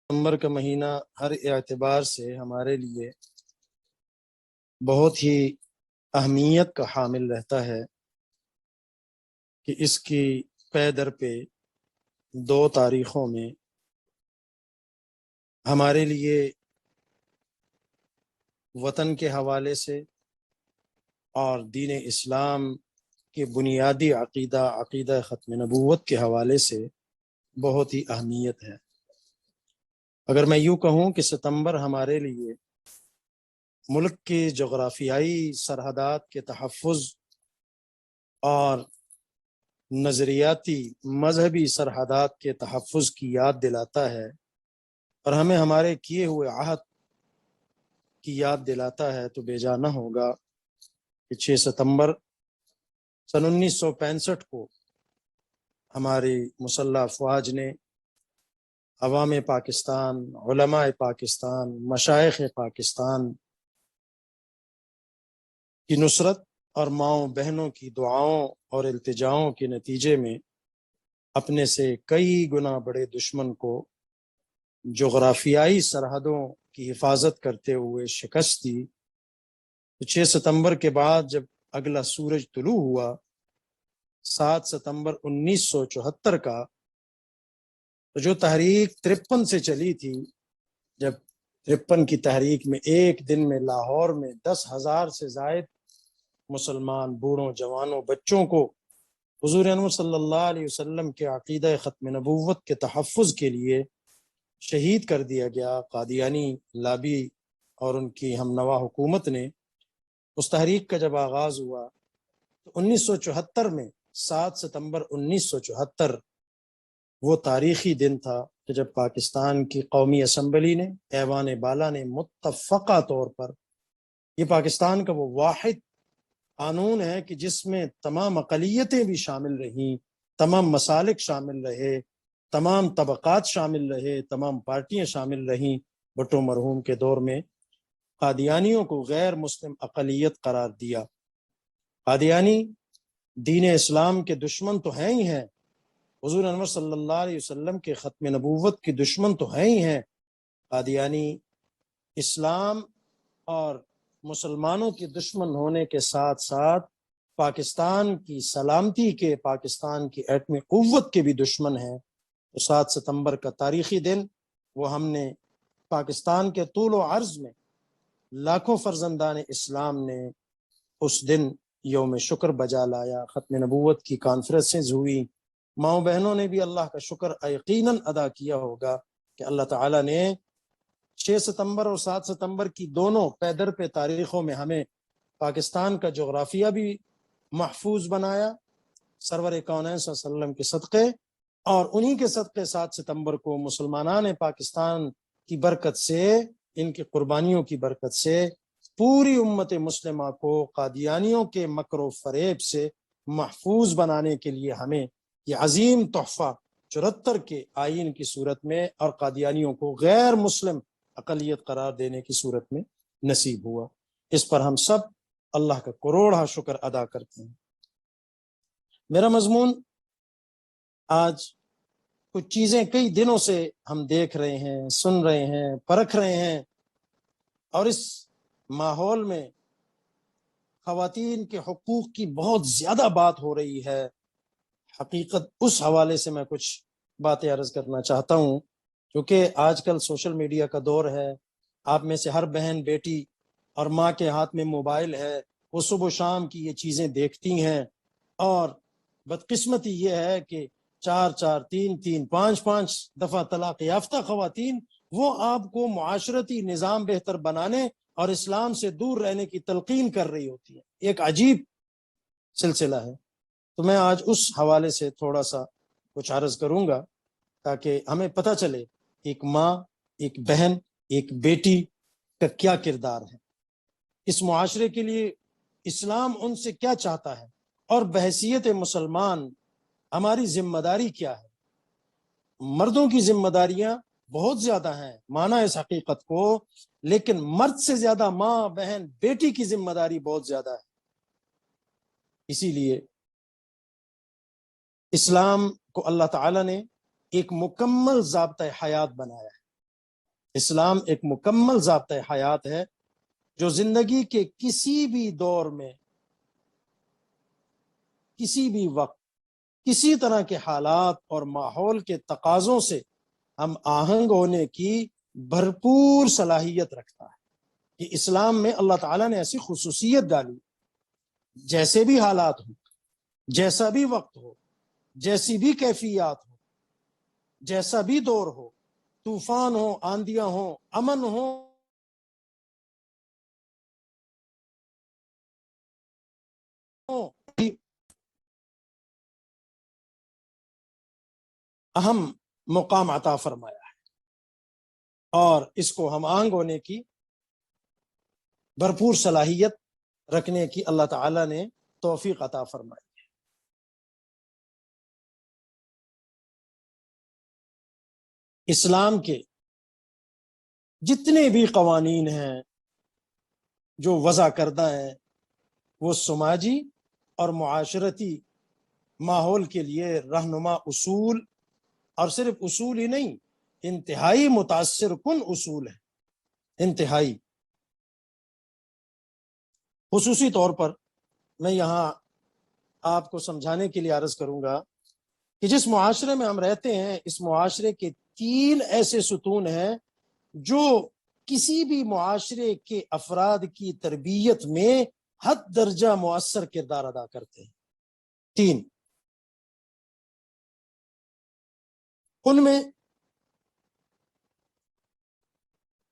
ستمبر کا مہینہ ہر اعتبار سے ہمارے لیے بہت ہی اہمیت کا حامل رہتا ہے کہ اس کی پے در پہ 2 تاریخوں میں ہمارے لیے وطن کے حوالے سے اور دین اسلام کے بنیادی عقیدہ ختم نبوت کے حوالے سے بہت ہی اہمیت ہے۔ اگر میں یوں کہوں کہ ستمبر ہمارے لیے ملک کی جغرافیائی سرحدات کے تحفظ اور نظریاتی مذہبی سرحدات کے تحفظ کی یاد دلاتا ہے، اور ہمیں ہمارے کیے ہوئے عہد کی یاد دلاتا ہے، تو بے جا نہ ہوگا کہ 6 ستمبر سن 1965 کو ہماری مسلح افواج نے عوام پاکستان، علماء پاکستان، مشائخ پاکستان کی نصرت اور ماؤں بہنوں کی دعاؤں اور التجاؤں کے نتیجے میں اپنے سے کئی گنا بڑے دشمن کو جغرافیائی سرحدوں کی حفاظت کرتے ہوئے شکست دی۔ تو 6 ستمبر کے بعد جب اگلا سورج طلوع ہوا 7 ستمبر 1974 کا، تو جو تحریک 53 سے چلی تھی، جب 53 کی تحریک میں ایک دن میں لاہور میں 10,000 سے زائد مسلمان بوڑھوں، جوانوں، بچوں کو حضور انور صلی اللہ علیہ وسلم کے عقیدہ ختم نبوت کے تحفظ کے لیے شہید کر دیا گیا، قادیانی لابی اور ان کی ہم نوا حکومت نے اس تحریک کا جب آغاز ہوا تو 1974 میں 7 ستمبر 1974 وہ تاریخی دن تھا کہ جب پاکستان کی قومی اسمبلی نے، ایوان بالا نے متفقہ طور پر، یہ پاکستان کا وہ واحد قانون ہے کہ جس میں تمام اقلیتیں بھی شامل رہیں، تمام مسالک شامل رہے، تمام طبقات شامل رہے، تمام پارٹیاں شامل رہیں۔ بھٹو مرحوم کے دور میں قادیانیوں کو غیر مسلم اقلیت قرار دیا۔ قادیانی دین اسلام کے دشمن تو ہیں ہی ہیں، حضور انور صلی اللہ علیہ وسلم کے ختم نبوت کے دشمن تو ہیں ہی ہیں۔ قادیانی اسلام اور مسلمانوں کے دشمن ہونے کے ساتھ ساتھ پاکستان کی سلامتی کے، پاکستان کی ایٹمی قوت کے بھی دشمن ہیں۔ تو 7 ستمبر کا تاریخی دن، وہ ہم نے پاکستان کے طول و عرض میں لاکھوں فرزندان اسلام نے اس دن یوم شکر بجا لایا۔ ختم نبوت کی کانفرنسز ہوئی، ماؤں بہنوں نے بھی اللہ کا شکر یقیناً ادا کیا ہوگا کہ اللہ تعالیٰ نے 6 ستمبر اور 7 ستمبر کی دونوں پے در پہ تاریخوں میں ہمیں پاکستان کا جغرافیہ بھی محفوظ بنایا، سرور کونین صلی اللہ علیہ وسلم کے صدقے، اور انہی کے صدقے 7 ستمبر کو مسلمانان پاکستان کی برکت سے، ان کی قربانیوں کی برکت سے، پوری امت مسلمہ کو قادیانیوں کے مکر و فریب سے محفوظ بنانے کے لیے ہمیں یہ عظیم تحفہ 74 کے آئین کی صورت میں اور قادیانیوں کو غیر مسلم اقلیت قرار دینے کی صورت میں نصیب ہوا۔ اس پر ہم سب اللہ کا کروڑا شکر ادا کرتے ہیں۔ میرا مضمون آج کچھ چیزیں کئی دنوں سے ہم دیکھ رہے ہیں، سن رہے ہیں، پرکھ رہے ہیں، اور اس ماحول میں خواتین کے حقوق کی بہت زیادہ بات ہو رہی ہے۔ حقیقت اس حوالے سے میں کچھ باتیں عرض کرنا چاہتا ہوں، کیونکہ آج کل سوشل میڈیا کا دور ہے، آپ میں سے ہر بہن، بیٹی اور ماں کے ہاتھ میں موبائل ہے، وہ صبح و شام کی یہ چیزیں دیکھتی ہیں، اور بدقسمتی یہ ہے کہ 4 3 5 دفعہ طلاق یافتہ خواتین وہ آپ کو معاشرتی نظام بہتر بنانے اور اسلام سے دور رہنے کی تلقین کر رہی ہوتی ہے۔ ایک عجیب سلسلہ ہے۔ تو میں آج اس حوالے سے تھوڑا سا کچھ عرض کروں گا تاکہ ہمیں پتہ چلے ایک ماں، ایک بہن، ایک بیٹی کا کیا کردار ہے، اس معاشرے کے لیے اسلام ان سے کیا چاہتا ہے، اور بحیثیت مسلمان ہماری ذمہ داری کیا ہے۔ مردوں کی ذمہ داریاں بہت زیادہ ہیں، مانا اس حقیقت کو، لیکن مرد سے زیادہ ماں، بہن، بیٹی کی ذمہ داری بہت زیادہ ہے۔ اسی لیے اسلام کو اللہ تعالیٰ نے ایک مکمل ضابطۂ حیات بنایا ہے۔ اسلام ایک مکمل ضابطۂ حیات ہے جو زندگی کے کسی بھی دور میں، کسی بھی وقت، کسی طرح کے حالات اور ماحول کے تقاضوں سے ہم آہنگ ہونے کی بھرپور صلاحیت رکھتا ہے۔ کہ اسلام میں اللہ تعالیٰ نے ایسی خصوصیت ڈالی، جیسے بھی حالات ہوں، جیسا بھی وقت ہو، جیسی بھی کیفیات ہو، جیسا بھی دور ہو، طوفان ہو، آندیاں ہوں، امن ہو، اہم مقام عطا فرمایا ہے، اور اس کو ہم آہنگ ہونے کی بھرپور صلاحیت رکھنے کی اللہ تعالیٰ نے توفیق عطا فرمائی۔ اسلام کے جتنے بھی قوانین ہیں جو وضع کردہ ہیں، وہ سماجی اور معاشرتی ماحول کے لیے رہنما اصول، اور صرف اصول ہی نہیں، انتہائی متاثر کن اصول ہیں، انتہائی۔ خصوصی طور پر میں یہاں آپ کو سمجھانے کے لیے عرض کروں گا کہ جس معاشرے میں ہم رہتے ہیں، اس معاشرے کے 3 ایسے ستون ہیں جو کسی بھی معاشرے کے افراد کی تربیت میں حد درجہ مؤثر کردار ادا کرتے ہیں۔ 3، ان میں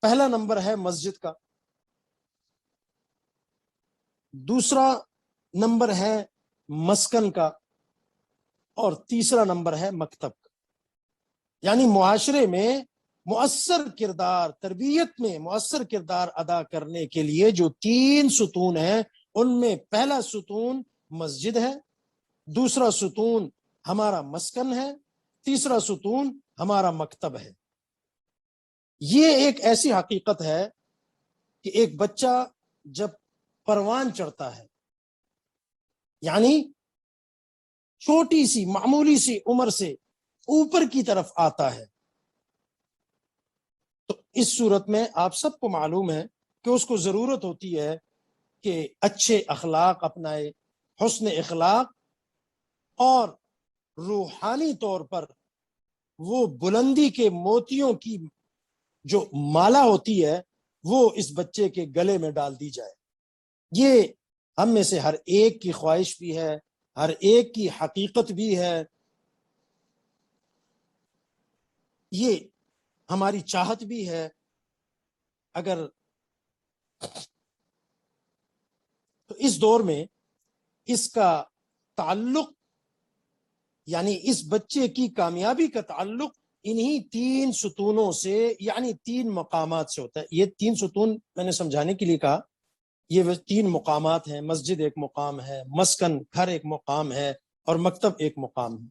پہلا نمبر ہے مسجد کا، دوسرا نمبر ہے مسکن کا، اور تیسرا نمبر ہے مکتب کا۔ یعنی معاشرے میں مؤثر کردار، تربیت میں مؤثر کردار ادا کرنے کے لیے جو 3 ستون ہیں، ان میں پہلا ستون مسجد ہے، دوسرا ستون ہمارا مسکن ہے، تیسرا ستون ہمارا مکتب ہے۔ یہ ایک ایسی حقیقت ہے کہ ایک بچہ جب پروان چڑھتا ہے، یعنی چھوٹی سی معمولی سی عمر سے اوپر کی طرف آتا ہے، تو اس صورت میں آپ سب کو معلوم ہے کہ اس کو ضرورت ہوتی ہے کہ اچھے اخلاق اپنائے، حسن اخلاق، اور روحانی طور پر وہ بلندی کے موتیوں کی جو مالا ہوتی ہے وہ اس بچے کے گلے میں ڈال دی جائے۔ یہ ہم میں سے ہر ایک کی خواہش بھی ہے، ہر ایک کی حقیقت بھی ہے، یہ ہماری چاہت بھی ہے۔ اگر تو اس دور میں اس کا تعلق، یعنی اس بچے کی کامیابی کا تعلق انہی 3 ستونوں سے، یعنی 3 مقامات سے ہوتا ہے۔ یہ 3 ستون میں نے سمجھانے کے لیے کہا، یہ 3 مقامات ہیں۔ مسجد ایک مقام ہے، مسکن گھر ایک مقام ہے، اور مکتب ایک مقام ہے۔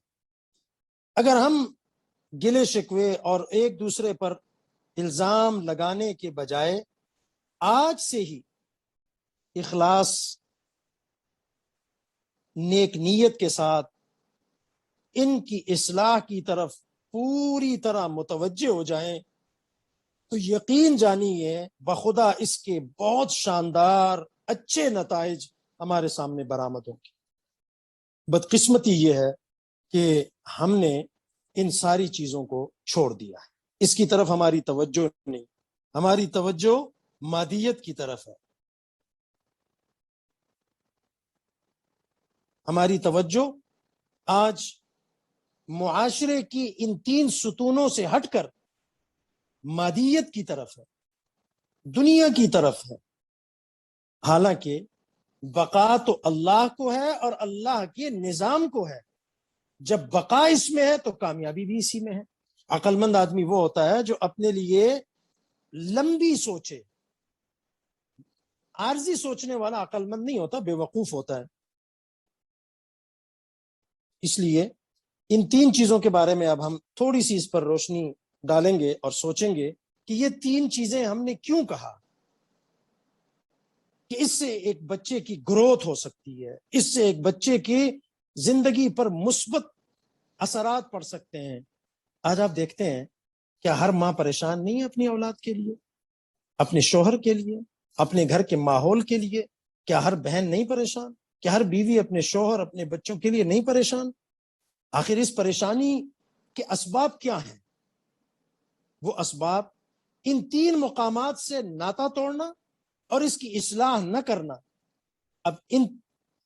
اگر ہم گلے شکوے اور ایک دوسرے پر الزام لگانے کے بجائے آج سے ہی اخلاص، نیک نیت کے ساتھ ان کی اصلاح کی طرف پوری طرح متوجہ ہو جائیں، تو یقین جانیے بخدا اس کے بہت شاندار اچھے نتائج ہمارے سامنے برآمد ہوں گے۔ بدقسمتی یہ ہے کہ ہم نے ان ساری چیزوں کو چھوڑ دیا ہے، اس کی طرف ہماری توجہ نہیں، ہماری توجہ مادیت کی طرف ہے، ہماری توجہ آج معاشرے کی ان 3 ستونوں سے ہٹ کر مادیت کی طرف ہے، دنیا کی طرف ہے۔ حالانکہ بقا تو اللہ کو ہے اور اللہ کے نظام کو ہے۔ جب بقا اس میں ہے تو کامیابی بھی اسی میں ہے۔ عقل مند آدمی وہ ہوتا ہے جو اپنے لیے لمبی سوچے۔ عارضی سوچنے والا عقل مند نہیں ہوتا، بے وقوف ہوتا ہے۔ اس لیے ان 3 چیزوں کے بارے میں اب ہم تھوڑی سی اس پر روشنی ڈالیں گے اور سوچیں گے کہ یہ 3 چیزیں ہم نے کیوں کہا، کہ اس سے ایک بچے کی گروتھ ہو سکتی ہے، اس سے ایک بچے کی زندگی پر مثبت اثرات پڑ سکتے ہیں۔ آج آپ دیکھتے ہیں کیا ہر ماں پریشان نہیں ہے اپنی اولاد کے لیے، اپنے شوہر کے لیے، اپنے گھر کے ماحول کے لیے؟ کیا ہر بہن نہیں پریشان؟ کیا ہر بیوی اپنے شوہر اپنے بچوں کے لیے نہیں پریشان؟ آخر اس پریشانی کے اسباب کیا ہیں؟ وہ اسباب ان تین مقامات سے ناطا توڑنا اور اس کی اصلاح نہ کرنا۔ اب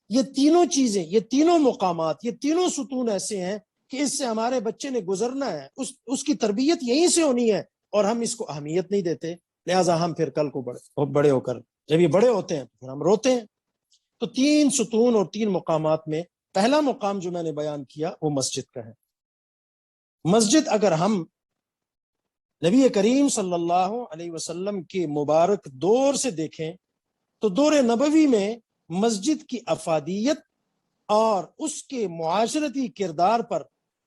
یہ تینوں چیزیں، یہ تینوں مقامات، یہ تینوں ستون ایسے ہیں کہ اس سے ہمارے بچے نے گزرنا ہے، اس کی تربیت یہیں سے ہونی ہے، اور ہم اس کو اہمیت نہیں دیتے، لہٰذا ہم پھر کل کو بڑے ہو کر جب یہ بڑے ہوتے ہیں پھر ہم روتے ہیں۔ تو تین ستون اور تین مقامات میں پہلا مقام جو میں نے بیان کیا وہ مسجد کا ہے۔ مسجد اگر ہم نبی کریم صلی اللہ علیہ وسلم کے مبارک دور سے دیکھیں تو دور نبوی میں مسجد کی افادیت اور اس کے معاشرتی کردار پر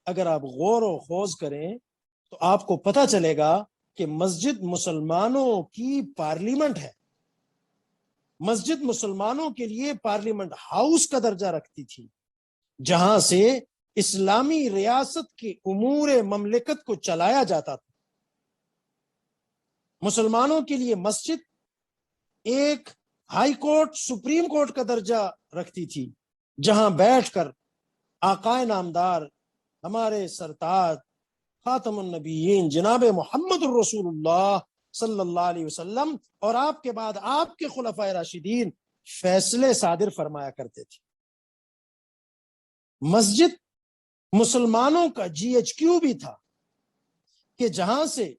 اگر آپ غور و خوض کریں تو آپ کو پتہ چلے گا کہ مسجد مسلمانوں کی پارلیمنٹ ہے۔ مسجد مسلمانوں کے لیے پارلیمنٹ ہاؤس کا درجہ رکھتی تھی، جہاں سے اسلامی ریاست کے امور مملکت کو چلایا جاتا تھا۔ مسلمانوں کے لیے مسجد ایک ہائی کورٹ، سپریم کورٹ کا درجہ رکھتی تھی، جہاں بیٹھ کر آقائے نامدار ہمارے سرتاج خاتم النبیین جناب محمد الرسول اللہ صلی اللہ علیہ وسلم اور آپ کے بعد آپ کے خلفائے راشدین فیصلے صادر فرمایا کرتے تھے۔ مسجد مسلمانوں کا جی ایچ کیو بھی تھا کہ جہاں سے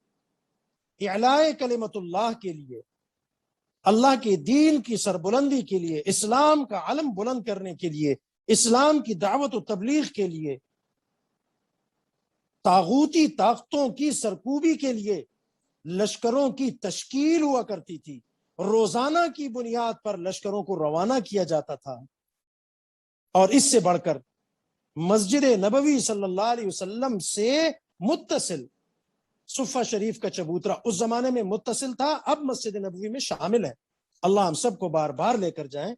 اعلاء کلمت اللہ کے لیے، اللہ کے دین کی سربلندی کے لیے، اسلام کا علم بلند کرنے کے لیے، اسلام کی دعوت و تبلیغ کے لیے، طاغوتی طاقتوں کی سرکوبی کے لیے لشکروں کی تشکیل ہوا کرتی تھی۔ روزانہ کی بنیاد پر لشکروں کو روانہ کیا جاتا تھا، اور اس سے بڑھ کر مسجد نبوی صلی اللہ علیہ وسلم سے متصل صفہ شریف کا چبوترا اس زمانے میں متصل تھا، اب مسجد نبوی میں شامل ہے، اللہ ہم سب کو بار بار لے کر جائیں۔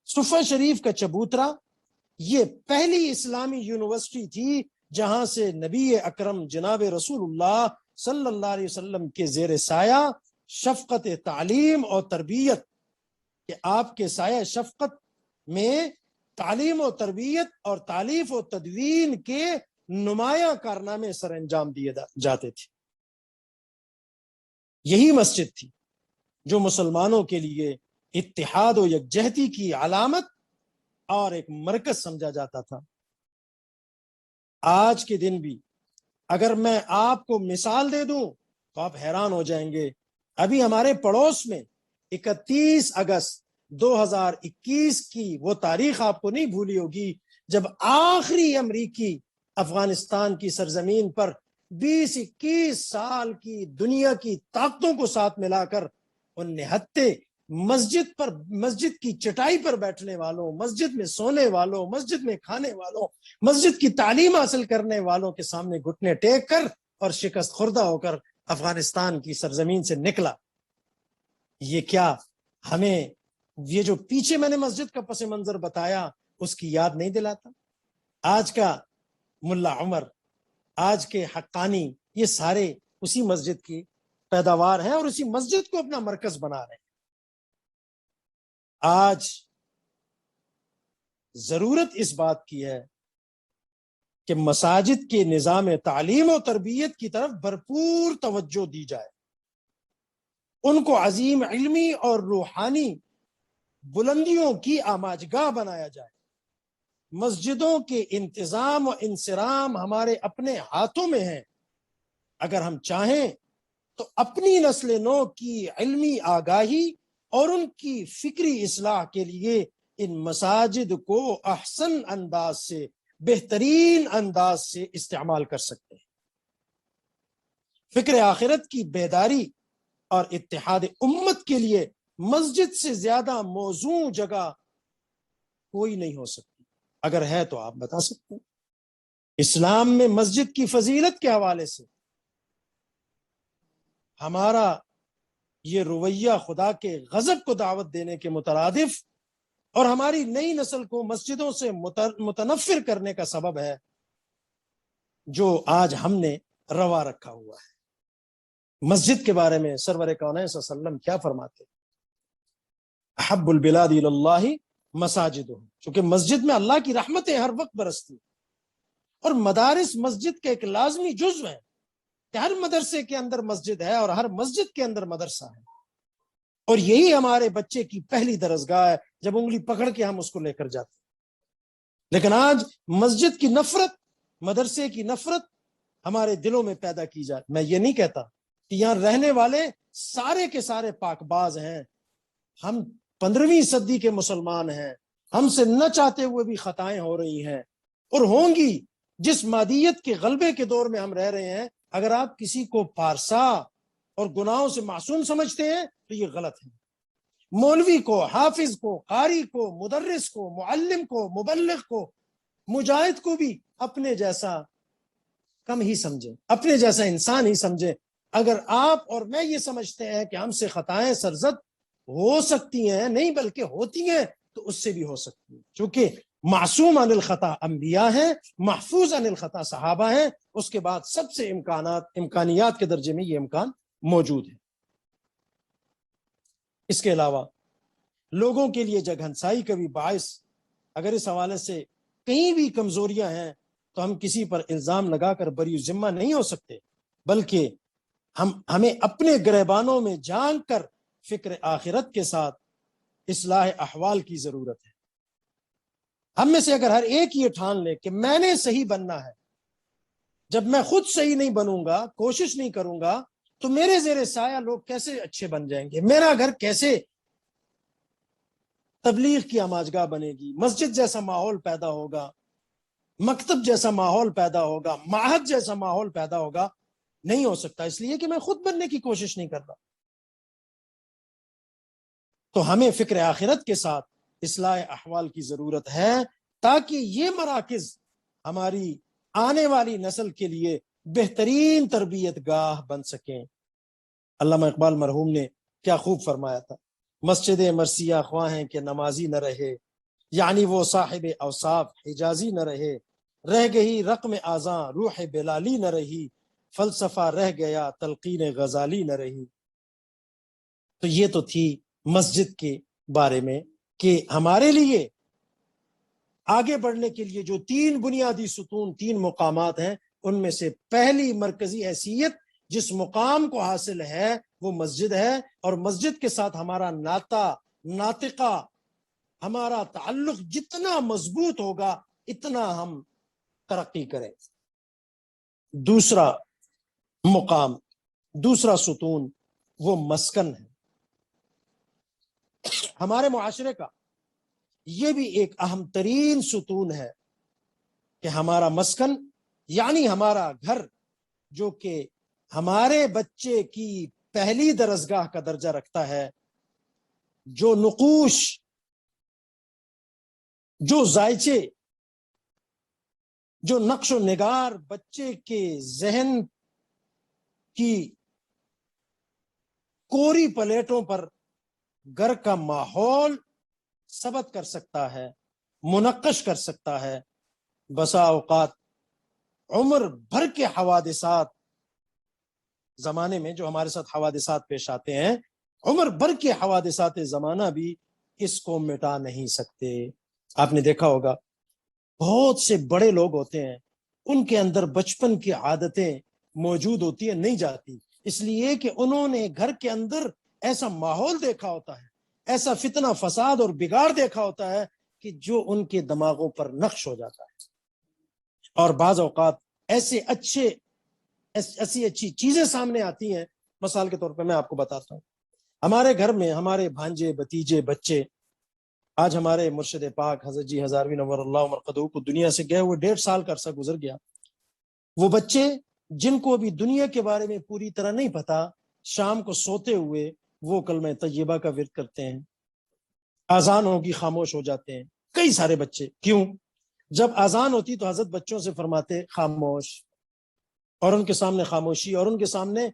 صفہ شریف کا چبوترا یہ پہلی اسلامی یونیورسٹی تھی جہاں سے نبی اکرم جناب رسول اللہ صلی اللہ علیہ وسلم کے زیر سایہ شفقت تعلیم اور تربیت، کہ آپ کے سایہ شفقت میں تعلیم و تربیت اور تالیف و تدوین کے نمایاں کارنامے سر انجام دیے جاتے تھے۔ یہی مسجد تھی جو مسلمانوں کے لیے اتحاد و یکجہتی کی علامت اور ایک مرکز سمجھا جاتا تھا۔ آج کے دن بھی اگر میں آپ کو مثال دے دوں تو آپ حیران ہو جائیں گے۔ ابھی ہمارے پڑوس میں 31 اگست 2021 کی وہ تاریخ آپ کو نہیں بھولی ہوگی جب آخری امریکی افغانستان کی سرزمین پر 20-21 سال کی دنیا کی طاقتوں کو ساتھ ملا کر ان نہتے مسجد کی چٹائی پر بیٹھنے والوں، مسجد میں سونے والوں، مسجد میں کھانے والوں، مسجد کی تعلیم حاصل کرنے والوں کے سامنے گھٹنے ٹیک کر اور شکست خوردہ ہو کر افغانستان کی سرزمین سے نکلا۔ یہ کیا ہمیں یہ جو پیچھے میں نے مسجد کا پس منظر بتایا اس کی یاد نہیں دلاتا؟ آج کا ملا عمر، آج کے حقانی، یہ سارے اسی مسجد کی پیداوار ہیں اور اسی مسجد کو اپنا مرکز بنا رہے ہیں۔ آج ضرورت اس بات کی ہے کہ مساجد کے نظام تعلیم و تربیت کی طرف بھرپور توجہ دی جائے، ان کو عظیم علمی اور روحانی بلندیوں کی آماجگاہ بنایا جائے۔ مسجدوں کے انتظام و انصرام ہمارے اپنے ہاتھوں میں ہیں۔ اگر ہم چاہیں تو اپنی نسل نو کی علمی آگاہی اور ان کی فکری اصلاح کے لیے ان مساجد کو احسن انداز سے، بہترین انداز سے استعمال کر سکتے ہیں۔ فکر آخرت کی بیداری اور اتحاد امت کے لیے مسجد سے زیادہ موزوں جگہ کوئی نہیں ہو سکتی۔ اگر ہے تو آپ بتا سکتے ہیں۔ اسلام میں مسجد کی فضیلت کے حوالے سے ہمارا یہ رویہ خدا کے غضب کو دعوت دینے کے مترادف اور ہماری نئی نسل کو مسجدوں سے متنفر کرنے کا سبب ہے جو آج ہم نے روا رکھا ہوا ہے۔ مسجد کے بارے میں سرور کونین صلی اللہ علیہ وسلم کیا فرماتے؟ احب البلاد الی اللہ مساجدہم، چونکہ مسجد میں اللہ کی رحمتیں ہر وقت برستی، اور مدارس مسجد کے ایک لازمی جزو ہیں کہ ہر مدرسے کے اندر مسجد ہے اور ہر مسجد کے اندر مدرسہ ہے، اور یہی ہمارے بچے کی پہلی درسگاہ ہے جب انگلی پکڑ کے ہم اس کو لے کر جاتے ہیں۔ لیکن آج مسجد کی نفرت، مدرسے کی نفرت ہمارے دلوں میں پیدا کی جائے۔ میں یہ نہیں کہتا کہ یہاں رہنے والے سارے کے سارے پاک باز ہیں، ہم 15ویں صدی کے مسلمان ہیں، ہم سے نہ چاہتے ہوئے بھی خطائیں ہو رہی ہیں اور ہوں گی۔ جس مادیت کے غلبے کے دور میں ہم رہ رہے ہیں، اگر آپ کسی کو پارسا اور گناہوں سے معصوم سمجھتے ہیں تو یہ غلط ہے۔ مولوی کو، حافظ کو، قاری کو، مدرس کو، معلم کو، مبلغ کو، مجاہد کو بھی اپنے جیسا کم ہی سمجھیں، اپنے جیسا انسان ہی سمجھیں۔ اگر آپ اور میں یہ سمجھتے ہیں کہ ہم سے خطائیں سرزد ہو سکتی ہیں، نہیں بلکہ ہوتی ہیں، تو اس سے بھی ہو سکتی ہیں، چونکہ معصوم عن الخطا انبیاء ہیں، محفوظ عن الخطا صحابہ ہیں، اس کے بعد سب سے امکانیات کے درجے میں یہ امکان موجود ہے۔ اس کے علاوہ لوگوں کے لیے جگہنسائی کا بھی باعث، اگر اس حوالے سے کہیں بھی کمزوریاں ہیں تو ہم کسی پر الزام لگا کر بری ذمہ نہیں ہو سکتے، بلکہ ہمیں اپنے گریبانوں میں جھانک کر فکر آخرت کے ساتھ اصلاح احوال کی ضرورت ہے۔ ہم میں سے اگر ہر ایک یہ ٹھان لے کہ میں نے صحیح بننا ہے، جب میں خود صحیح نہیں بنوں گا، کوشش نہیں کروں گا، تو میرے زیر سایہ لوگ کیسے اچھے بن جائیں گے؟ میرا گھر کیسے تبلیغ کی آماجگاہ بنے گی؟ مسجد جیسا ماحول پیدا ہوگا، مکتب جیسا ماحول پیدا ہوگا، معہد جیسا ماحول پیدا ہوگا؟ نہیں ہو سکتا، اس لیے کہ میں خود بننے کی کوشش نہیں کر رہا۔ تو ہمیں فکر آخرت کے ساتھ اصلاح احوال کی ضرورت ہے، تاکہ یہ مراکز ہماری آنے والی نسل کے لیے بہترین تربیت گاہ بن سکیں۔ علامہ اقبال مرحوم نے کیا خوب فرمایا تھا، مسجد مرثیہ خواہیں کہ نمازی نہ رہے، یعنی وہ صاحب اوصاف حجازی نہ رہے، رہ گئی رقم آزاں روح بلالی نہ رہی، فلسفہ رہ گیا تلقین غزالی نہ رہی۔ تو یہ تو تھی مسجد کے بارے میں کہ ہمارے لیے آگے بڑھنے کے لیے جو 3 بنیادی ستون، 3 مقامات ہیں، ان میں سے پہلی مرکزی حیثیت جس مقام کو حاصل ہے وہ مسجد ہے، اور مسجد کے ساتھ ہمارا ناطقہ، ہمارا تعلق جتنا مضبوط ہوگا اتنا ہم ترقی کریں۔ دوسرا مقام، دوسرا ستون وہ مسکن ہے۔ ہمارے معاشرے کا یہ بھی ایک اہم ترین ستون ہے کہ ہمارا مسکن، یعنی ہمارا گھر، جو کہ ہمارے بچے کی پہلی درسگاہ کا درجہ رکھتا ہے، جو نقوش، جو ذائچے، جو نقش و نگار بچے کے ذہن کی کوری پلیٹوں پر گھر کا ماحول ثبت کر سکتا ہے، منقش کر سکتا ہے۔ بسا اوقات عمر بھر کے حوادثات، زمانے میں جو ہمارے ساتھ حوادثات پیش آتے ہیں، عمر بھر کے حوادثات زمانہ بھی اس کو مٹا نہیں سکتے۔ آپ نے دیکھا ہوگا بہت سے بڑے لوگ ہوتے ہیں، ان کے اندر بچپن کی عادتیں موجود ہوتی ہیں، نہیں جاتی، اس لیے کہ انہوں نے گھر کے اندر ایسا ماحول دیکھا ہوتا ہے، ایسا فتنہ فساد اور بگاڑ دیکھا ہوتا ہے کہ جو ان کے دماغوں پر نقش ہو جاتا ہے۔ اور بعض اوقات ایسی اچھی چیزیں سامنے آتی ہیں۔ مثال کے طور پہ میں آپ کو بتاتا ہوں، ہمارے گھر میں ہمارے بھانجے، بھتیجے، بچے، آج ہمارے مرشد پاک حضرت جی ہزاروی نور اللہ مرقدہ کو دنیا سے گئے ہوئے 1.5 سال کا عرصہ گزر گیا۔ وہ بچے جن کو بھی دنیا کے بارے میں پوری طرح نہیں پتا، شام کو سوتے ہوئے وہ کلمہ طیبہ کا ورد کرتے ہیں، اذان ہوگی خاموش ہو جاتے ہیں۔ کئی سارے بچے، کیوں؟ جب اذان ہوتی تو حضرت بچوں سے فرماتے خاموش، اور ان کے سامنے خاموشی، اور ان کے سامنے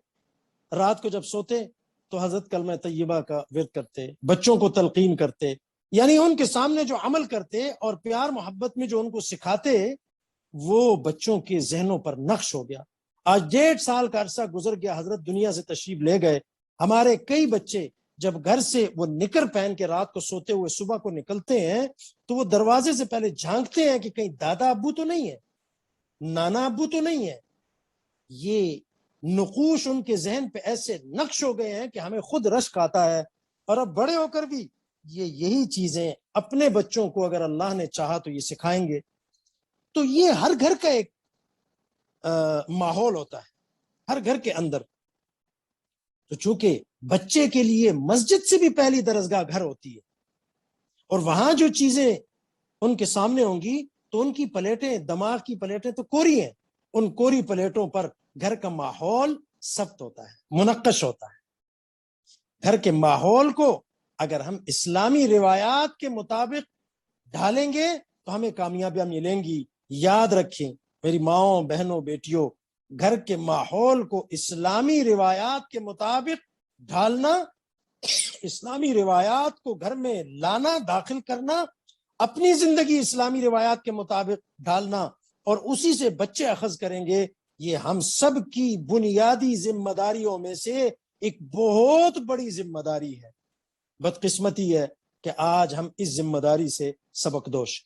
رات کو جب سوتے تو حضرت کلمہ طیبہ کا ورد کرتے، بچوں کو تلقین کرتے، یعنی ان کے سامنے جو عمل کرتے اور پیار محبت میں جو ان کو سکھاتے وہ بچوں کے ذہنوں پر نقش ہو گیا۔ آج 1.5 سال کا عرصہ گزر گیا، حضرت دنیا سے تشریف لے گئے. ہمارے کئی بچے جب گھر سے وہ نکر پہن کے رات کو سوتے ہوئے صبح کو نکلتے ہیں تو وہ دروازے سے پہلے جھانکتے ہیں کہ کہیں دادا ابو تو نہیں ہے، نانا ابو تو نہیں ہے. یہ نقوش ان کے ذہن پہ ایسے نقش ہو گئے ہیں کہ ہمیں خود رشک آتا ہے. اور اب بڑے ہو کر بھی یہی چیزیں اپنے بچوں کو اگر اللہ نے چاہا تو یہ سکھائیں گے. تو یہ ہر گھر کا ایک ماحول ہوتا ہے، ہر گھر کے اندر. تو چونکہ بچے کے لیے مسجد سے بھی پہلی درسگاہ گھر ہوتی ہے، اور وہاں جو چیزیں ان کے سامنے ہوں گی تو ان کی پلیٹیں، دماغ کی پلیٹیں تو کوری ہیں، ان کوری پلیٹوں پر گھر کا ماحول ثبت ہوتا ہے، منقش ہوتا ہے. گھر کے ماحول کو اگر ہم اسلامی روایات کے مطابق ڈھالیں گے تو ہمیں کامیابیاں ملیں گی. یاد رکھیں میری ماؤں، بہنوں، بیٹیوں، گھر کے ماحول کو اسلامی روایات کے مطابق ڈھالنا، اسلامی روایات کو گھر میں لانا، داخل کرنا، اپنی زندگی اسلامی روایات کے مطابق ڈالنا، اور اسی سے بچے اخذ کریں گے. یہ ہم سب کی بنیادی ذمہ داریوں میں سے ایک بہت بڑی ذمہ داری ہے. بدقسمتی ہے کہ آج ہم اس ذمہ داری سے سبق دوش.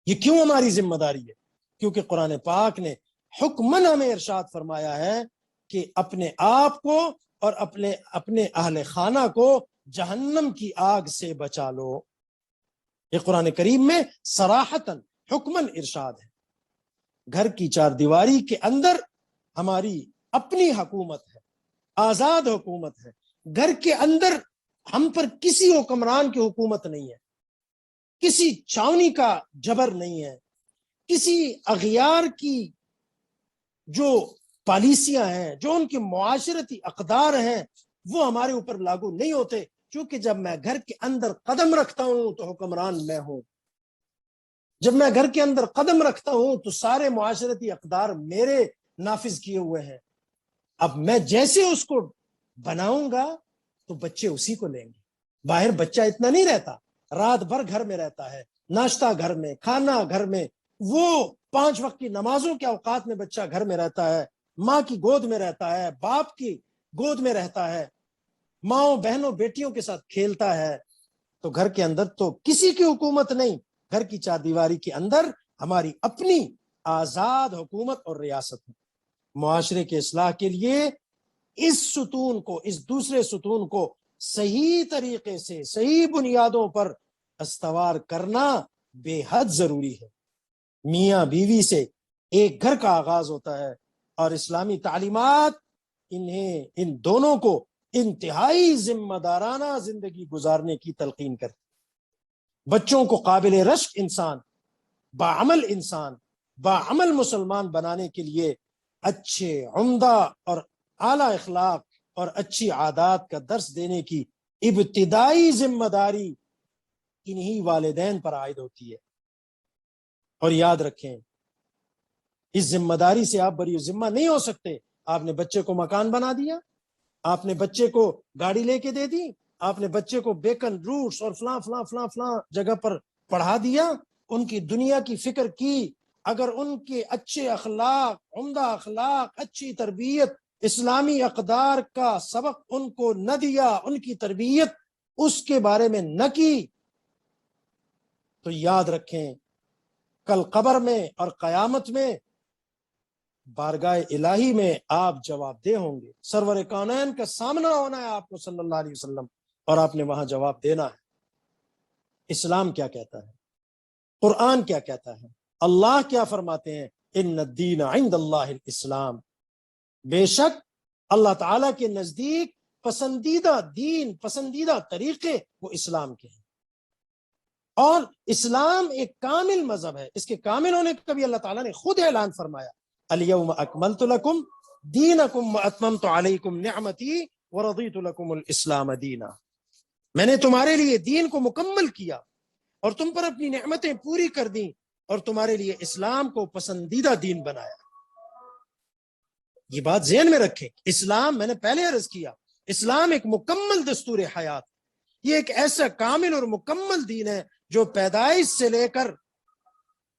یہ کیوں ہماری ذمہ داری ہے؟ کیونکہ قرآن پاک نے حکمن ہمیں ارشاد فرمایا ہے کہ اپنے آپ کو اور اپنے اہل خانہ کو جہنم کی آگ سے بچا لو. یہ قرآن کریم میں صراحتاً حکمن ارشاد ہے. گھر کی چار دیواری کے اندر ہماری اپنی حکومت ہے، آزاد حکومت ہے. گھر کے اندر ہم پر کسی حکمران کی حکومت نہیں ہے، کسی چھاونی کا جبر نہیں ہے، کسی اغیار کی جو پالیسیاں ہیں، جو ان کے معاشرتی اقدار ہیں، وہ ہمارے اوپر لاگو نہیں ہوتے. کیونکہ جب میں گھر کے اندر قدم رکھتا ہوں تو حکمران میں ہوں. جب میں گھر کے اندر قدم رکھتا ہوں تو سارے معاشرتی اقدار میرے نافذ کیے ہوئے ہیں. اب میں جیسے اس کو بناؤں گا تو بچے اسی کو لیں گے. باہر بچہ اتنا نہیں رہتا، رات بھر گھر میں رہتا ہے، ناشتہ گھر میں، کھانا گھر میں، وہ 5 وقت کی نمازوں کے اوقات میں بچہ گھر میں رہتا ہے، ماں کی گود میں رہتا ہے، باپ کی گود میں رہتا ہے، ماؤں، بہنوں، بیٹیوں کے ساتھ کھیلتا ہے. تو گھر کے اندر تو کسی کی حکومت نہیں. گھر کی چار دیواری کے اندر ہماری اپنی آزاد حکومت اور ریاست ہے. معاشرے کے اصلاح کے لیے اس ستون کو، اس دوسرے ستون کو صحیح طریقے سے، صحیح بنیادوں پر استوار کرنا بے حد ضروری ہے. میاں بیوی سے ایک گھر کا آغاز ہوتا ہے، اور اسلامی تعلیمات ان دونوں کو انتہائی ذمہ دارانہ زندگی گزارنے کی تلقین کرتی. بچوں کو قابل رشک انسان، باعمل انسان، باعمل مسلمان بنانے کے لیے اچھے، عمدہ اور اعلیٰ اخلاق اور اچھی عادات کا درس دینے کی ابتدائی ذمہ داری انہی والدین پر عائد ہوتی ہے. اور یاد رکھیں، اس ذمہ داری سے آپ بری ذمہ نہیں ہو سکتے. آپ نے بچے کو مکان بنا دیا، آپ نے بچے کو گاڑی لے کے دے دی، آپ نے بچے کو بیکن روٹس اور فلاں فلاں فلاں فلاں جگہ پر پڑھا دیا، ان کی دنیا کی فکر کی. اگر ان کے اچھے اخلاق، عمدہ اخلاق، اچھی تربیت، اسلامی اقدار کا سبق ان کو نہ دیا، ان کی تربیت اس کے بارے میں نہ کی، تو یاد رکھیں کل قبر میں اور قیامت میں بارگاہ الہی میں آپ جواب دہ ہوں گے. سرور کونین کا سامنا ہونا ہے آپ کو صلی اللہ علیہ وسلم، اور آپ نے وہاں جواب دینا ہے. اسلام کیا کہتا ہے؟ قرآن کیا کہتا ہے؟ اللہ کیا فرماتے ہیں؟ ان الدین عند اللہ الاسلام. بے شک اللہ تعالیٰ کے نزدیک پسندیدہ دین، پسندیدہ طریقے وہ اسلام کے ہیں. اور اسلام ایک کامل مذہب ہے. اس کے کامل ہونے کا بھی اللہ تعالیٰ نے خود اعلان فرمایا، الیوم اکملت لکم دینکم واتممت علیکم نعمتی ورضیت لکم الاسلام دینا. میں نے تمہارے لیے دین کو مکمل کیا اور تم پر اپنی نعمتیں پوری کر دیں اور تمہارے لیے اسلام کو پسندیدہ دین بنایا. یہ بات ذہن میں رکھیں. اسلام، میں نے پہلے عرض کیا، اسلام ایک مکمل دستور حیات. یہ ایک ایسا کامل اور مکمل دین ہے جو پیدائش سے لے کر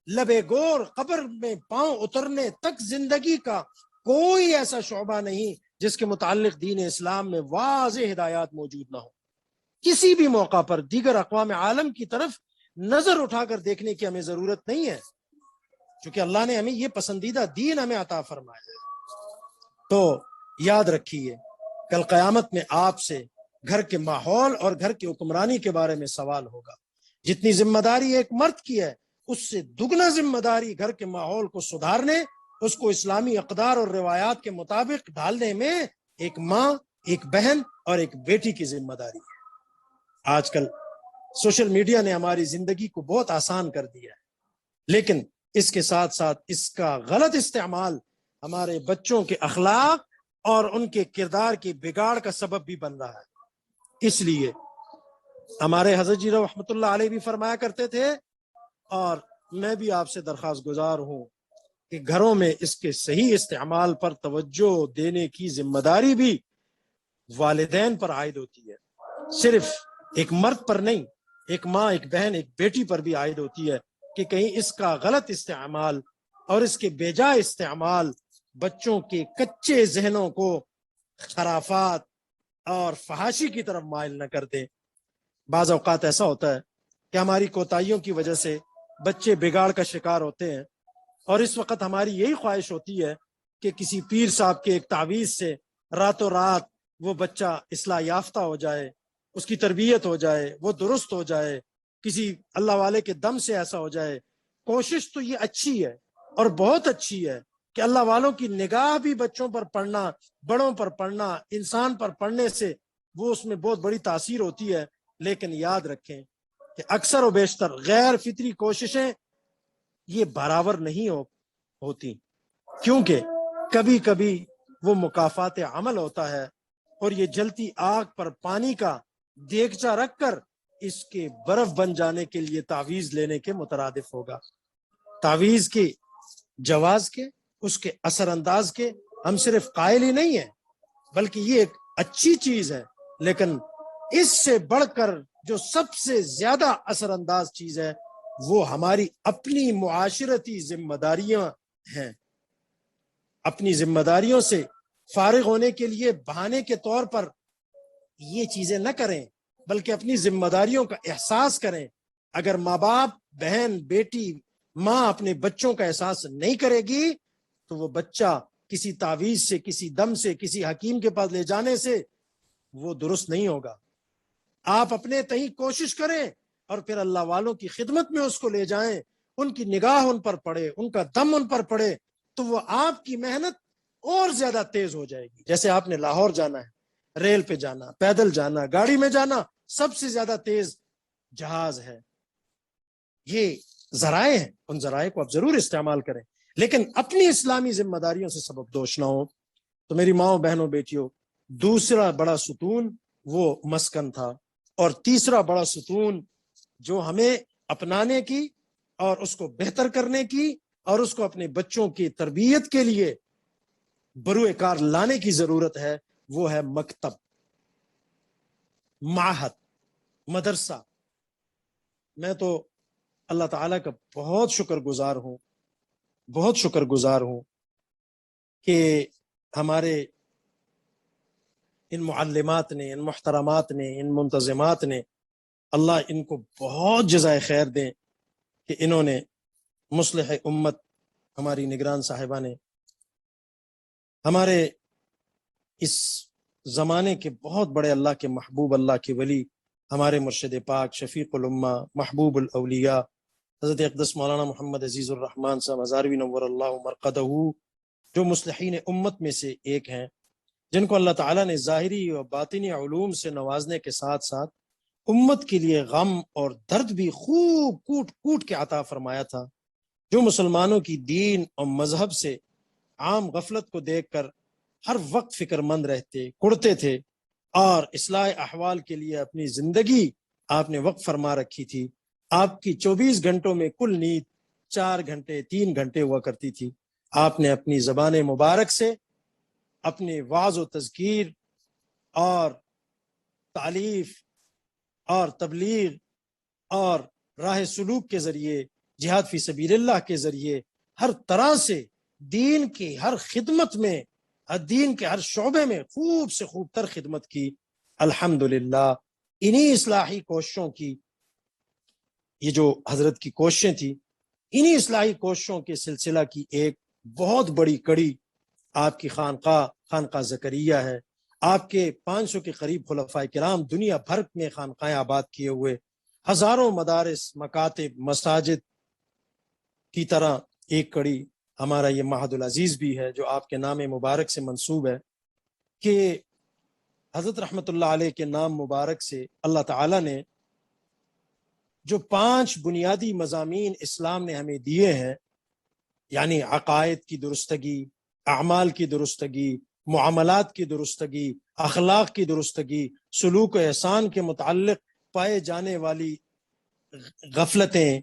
لبے گور، قبر میں پاؤں اترنے تک زندگی کا کوئی ایسا شعبہ نہیں جس کے متعلق دین اسلام میں واضح ہدایات موجود نہ ہو۔ کسی بھی موقع پر دیگر اقوام عالم کی طرف نظر اٹھا کر دیکھنے کی ہمیں ضرورت نہیں ہے، چونکہ اللہ نے ہمیں یہ پسندیدہ دین ہمیں عطا فرمایا ہے۔ تو یاد رکھیے، کل قیامت میں آپ سے گھر کے ماحول اور گھر کی حکمرانی کے بارے میں سوال ہوگا۔ جتنی ذمہ داری ایک مرد کی ہے، اس سے دگنا ذمہ داری گھر کے ماحول کو سدھارنے، اس کو اسلامی اقدار اور روایات کے مطابق ڈھالنے میں ایک ماں، ایک بہن اور ایک بیٹی کی ذمہ داری ہے۔ آج کل سوشل میڈیا نے ہماری زندگی کو بہت آسان کر دیا ہے، لیکن اس کے ساتھ ساتھ اس کا غلط استعمال ہمارے بچوں کے اخلاق اور ان کے کردار کی بگاڑ کا سبب بھی بن رہا ہے۔ اس لیے ہمارے حضرت جی رحمۃ اللہ علیہ بھی فرمایا کرتے تھے، اور میں بھی آپ سے درخواست گزار ہوں کہ گھروں میں اس کے صحیح استعمال پر توجہ دینے کی ذمہ داری بھی والدین پر عائد ہوتی ہے، صرف ایک مرد پر نہیں، ایک ماں، ایک بہن، ایک بیٹی پر بھی عائد ہوتی ہے کہ کہیں اس کا غلط استعمال اور اس کے بے جا استعمال بچوں کے کچے ذہنوں کو خرافات اور فحاشی کی طرف مائل نہ کر دیں۔ بعض اوقات ایسا ہوتا ہے کہ ہماری کوتاہیوں کی وجہ سے بچے بگاڑ کا شکار ہوتے ہیں، اور اس وقت ہماری یہی خواہش ہوتی ہے کہ کسی پیر صاحب کے ایک تعویذ سے راتوں رات وہ بچہ اصلاح یافتہ ہو جائے، اس کی تربیت ہو جائے، وہ درست ہو جائے، کسی اللہ والے کے دم سے ایسا ہو جائے۔ کوشش تو یہ اچھی ہے اور بہت اچھی ہے کہ اللہ والوں کی نگاہ بھی بچوں پر پڑنا، بڑوں پر پڑنا، انسان پر پڑنے سے وہ اس میں بہت بڑی تاثیر ہوتی ہے، لیکن یاد رکھیں کہ اکثر و بیشتر غیر فطری کوششیں یہ برابر نہیں ہوتی، کیونکہ کبھی کبھی وہ مکافات عمل ہوتا ہے، اور یہ جلتی آگ پر پانی کا دیگچا رکھ کر اس کے برف بن جانے کے لیے تعویذ لینے کے مترادف ہوگا۔ تعویذ کے جواز کے، اس کے اثر انداز کے ہم صرف قائل ہی نہیں ہیں، بلکہ یہ ایک اچھی چیز ہے، لیکن اس سے بڑھ کر جو سب سے زیادہ اثر انداز چیز ہے وہ ہماری اپنی معاشرتی ذمہ داریاں ہیں۔ اپنی ذمہ داریوں سے فارغ ہونے کے لیے بہانے کے طور پر یہ چیزیں نہ کریں، بلکہ اپنی ذمہ داریوں کا احساس کریں۔ اگر ماں باپ، بہن، بیٹی، ماں اپنے بچوں کا احساس نہیں کرے گی تو وہ بچہ کسی تعویذ سے، کسی دم سے، کسی حکیم کے پاس لے جانے سے وہ درست نہیں ہوگا۔ آپ اپنے تئیں کوشش کریں اور پھر اللہ والوں کی خدمت میں اس کو لے جائیں، ان کی نگاہ ان پر پڑے، ان کا دم ان پر پڑے، تو وہ آپ کی محنت اور زیادہ تیز ہو جائے گی۔ جیسے آپ نے لاہور جانا ہے، ریل پہ جانا، پیدل جانا، گاڑی میں جانا، سب سے زیادہ تیز جہاز ہے۔ یہ ذرائع ہیں، ان ذرائع کو آپ ضرور استعمال کریں، لیکن اپنی اسلامی ذمہ داریوں سے سبق دوش نہ ہو۔ تو میری ماؤں، بہنوں، بیٹیوں، دوسرا بڑا ستون وہ مسکن تھا، اور تیسرا بڑا ستون جو ہمیں اپنانے کی اور اس کو بہتر کرنے کی اور اس کو اپنے بچوں کی تربیت کے لیے بروئے کار لانے کی ضرورت ہے، وہ ہے مکتب، معہد، مدرسہ۔ میں تو اللہ تعالیٰ کا بہت شکر گزار ہوں کہ ہمارے ان معلمات نے، ان محترمات نے، ان منتظمات نے، اللہ ان کو بہت جزائے خیر دیں کہ انہوں نے، مصلح امت ہماری نگران صاحبہ نے، ہمارے اس زمانے کے بہت بڑے اللہ کے محبوب، اللہ کے ولی، ہمارے مرشد پاک، شفیق الامہ، محبوب الاولیاء، حضرت اقدس مولانا محمد عزیز الرحمن صاحب ہزاروی نور اللہ مرقدہ، جو مصلحین امت میں سے ایک ہیں، جن کو اللہ تعالیٰ نے ظاہری و باطنی علوم سے نوازنے کے ساتھ ساتھ امت کے لیے غم اور درد بھی خوب کوٹ کوٹ کے عطا فرمایا تھا، جو مسلمانوں کی دین اور مذہب سے عام غفلت کو دیکھ کر ہر وقت فکر مند رہتے، کڑتے تھے، اور اصلاح احوال کے لیے اپنی زندگی آپ نے وقف فرما رکھی تھی۔ آپ کی 24 گھنٹوں میں کل نیند 4 گھنٹے 3 گھنٹے ہوا کرتی تھی۔ آپ نے اپنی زبان مبارک سے اپنے وعظ و تذکیر اور تعلیف اور تبلیغ اور راہ سلوک کے ذریعے، جہاد فی سبیل اللہ کے ذریعے ہر طرح سے دین کی ہر خدمت میں، دین کے ہر شعبے میں خوب سے خوب تر خدمت کی۔ الحمدللہ انہی اصلاحی کوششوں کی، یہ جو حضرت کی کوششیں تھی، انہی اصلاحی کوششوں کے سلسلہ کی ایک بہت بڑی کڑی آپ کی خانقاہ زکریا ہے۔ آپ کے 500 کے قریب خلفائے کرام دنیا بھر میں خانقاہیں آباد کیے ہوئے، ہزاروں مدارس، مکاتب، مساجد کی طرح ایک کڑی ہمارا یہ معہد العزیز بھی ہے، جو آپ کے نام مبارک سے منسوب ہے، کہ حضرت رحمت اللہ علیہ کے نام مبارک سے اللہ تعالیٰ نے جو 5 بنیادی مضامین اسلام نے ہمیں دیے ہیں، یعنی عقائد کی درستگی، اعمال کی درستگی، معاملات کی درستگی، اخلاق کی درستگی، سلوک و احسان کے متعلق پائے جانے والی غفلتیں